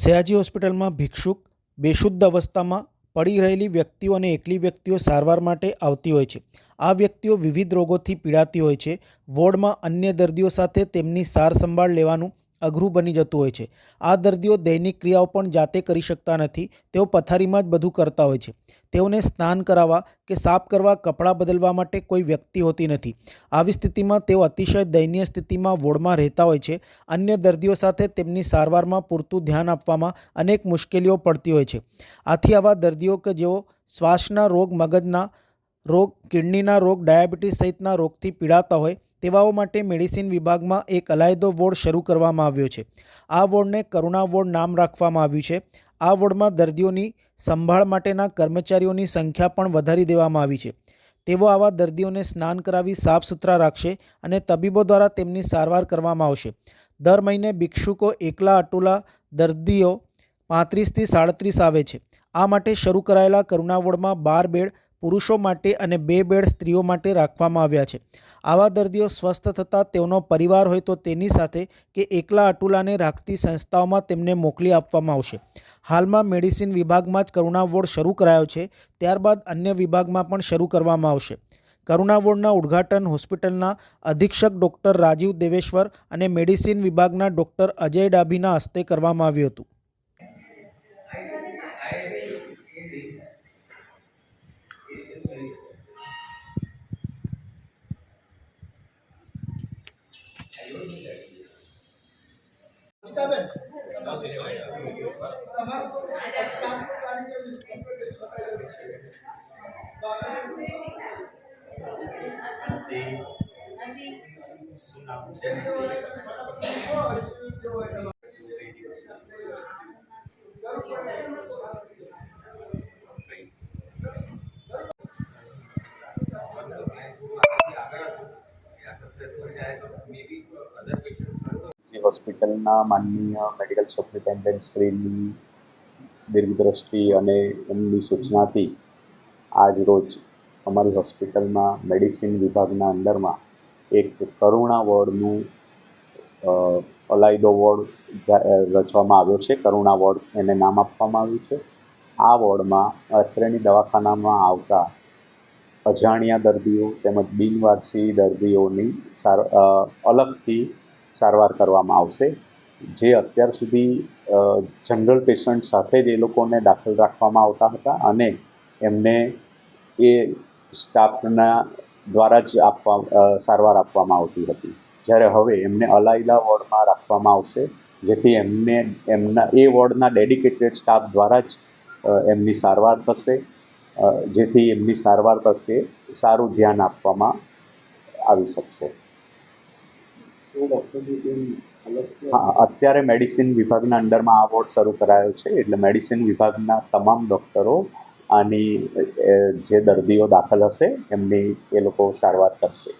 સયાજી હોસ્પિટલમાં ભિક્ષુક બેશુદ્ધ અવસ્થામાં પડી રહેલી વ્યક્તિઓ અને એકલી વ્યક્તિઓ સારવાર માટે આવતી હોય છે. આ વ્યક્તિઓ વિવિધ રોગોથી પીડાતી હોય છે. વોર્ડમાં અન્ય દર્દીઓ સાથે તેમની સાર સંભાળ લેવાનું અઘરું બની જતું હોય છે. આ દર્દીઓ દૈનિક ક્રિયાઓ પણ જાતે કરી શકતા નથી. તેઓ પથારીમાં જ બધું કરતા હોય છે. તેઓને સ્નાન કરાવવા કે સાફ કરવા, કપડાં બદલવા માટે કોઈ વ્યક્તિ હોતી નથી. આવી સ્થિતિમાં તેઓ અતિશય દયનીય સ્થિતિમાં વોર્ડમાં રહેતા હોય છે. અન્ય દર્દીઓ સાથે તેમની સારવારમાં પૂરતું ધ્યાન આપવામાં અનેક મુશ્કેલીઓ પડતી હોય છે. આથી આવા દર્દીઓ કે જેઓ શ્વાસના રોગ, મગજના રોગ, કિડનીના રોગ, ડાયાબિટીસ સહિતના રોગથી પીડાતા હોય તેવાઓ માટે મેડિસિન વિભાગમાં એક અલાયદો વોર્ડ શરૂ કરવામાં આવ્યો છે. આ વોર્ડને કરુણા વોર્ડ નામ રાખવામાં આવ્યું છે. આ વોર્ડમાં દર્દીઓની સંભાળ માટેના કર્મચારીઓની સંખ્યા પણ વધારી દેવામાં આવી છે. તેઓ આવા દર્દીઓને સ્નાન કરાવી સાફ સુથરા રાખશે અને તબીબો દ્વારા તેમની સારવાર કરવામાં આવશે. દર મહિને ભિક્ષુકો એકલા અટુલા દર્દીઓ 35થી 37 આવે છે. આ માટે શરૂ કરાયેલા કરુણા વોર્ડમાં 12 બેડ પુરુષો માટે અને 2 બેડ સ્ત્રીઓ માટે રાખવામાં આવ્યા છે. આવા દર્દીઓ સ્વસ્થ થતાં તેઓનો પરિવાર હોય તો તેની સાથે કે એકલા અટુલાને રાખતી સંસ્થાઓમાં તેમને મોકલી આપવામાં આવશે. હાલમાં મેડિસિન વિભાગમાં જ કરુણા વોર્ડ શરૂ કરાયો છે. ત્યારબાદ અન્ય વિભાગમાં પણ શરૂ કરવામાં આવશે. કરુણા વોર્ડના ઉદ્ઘાટન હોસ્પિટલના અધિક્ષક ડૉક્ટર રાજીવ દેવેશ્વર અને મેડિસિન વિભાગના ડૉક્ટર અજય ડાભીના હસ્તે કરવામાં આવ્યું હતું. હોસ્પિટલના માનનીય મેડિકલ સુપ્રિન્ટેન્ડન્ટ શ્રીની દીર્ઘદ્રષ્ટિ અને એમની સૂચનાથી આજ રોજ અમારી હોસ્પિટલમાં મેડિસિન વિભાગના અંદરમાં એક કરુણા વોર્ડનું અલાયદો વોર્ડ રચવામાં આવ્યો છે. કરુણા વોર્ડ એને નામ આપવામાં આવ્યું છે. આ વોર્ડમાં અત્રેની દવાખાનામાં આવતા અજાણ્યા દર્દીઓ તેમજ બિનવારસી દર્દીઓની અલગથી સારવાર કરવામાં આવશે. જે અત્યાર સુધી જનરલ પેશન્ટ સાથે જ એ લોકોને દાખલ રાખવામાં આવતા હતા અને એમને એ સ્ટાફના દ્વારા જ સારવાર આપવામાં આવતી હતી. જ્યારે હવે એમને અલાયદા વોર્ડમાં રાખવામાં આવશે, જેથી એમના એ વોર્ડના ડેડિકેટેડ સ્ટાફ દ્વારા જ એમની સારવાર થશે, જેથી એમની સારવાર પ્રત્યે સારું ધ્યાન આપવામાં આવી શકશે. હા, અત્યારે મેડિસિન વિભાગના અંડરમાં આ વોર્ડ શરૂ કરાયો છે. એટલે મેડિસિન વિભાગના તમામ ડૉક્ટરો આની જે દર્દીઓ દાખલ હશે એમની એ લોકો સારવાર કરશે.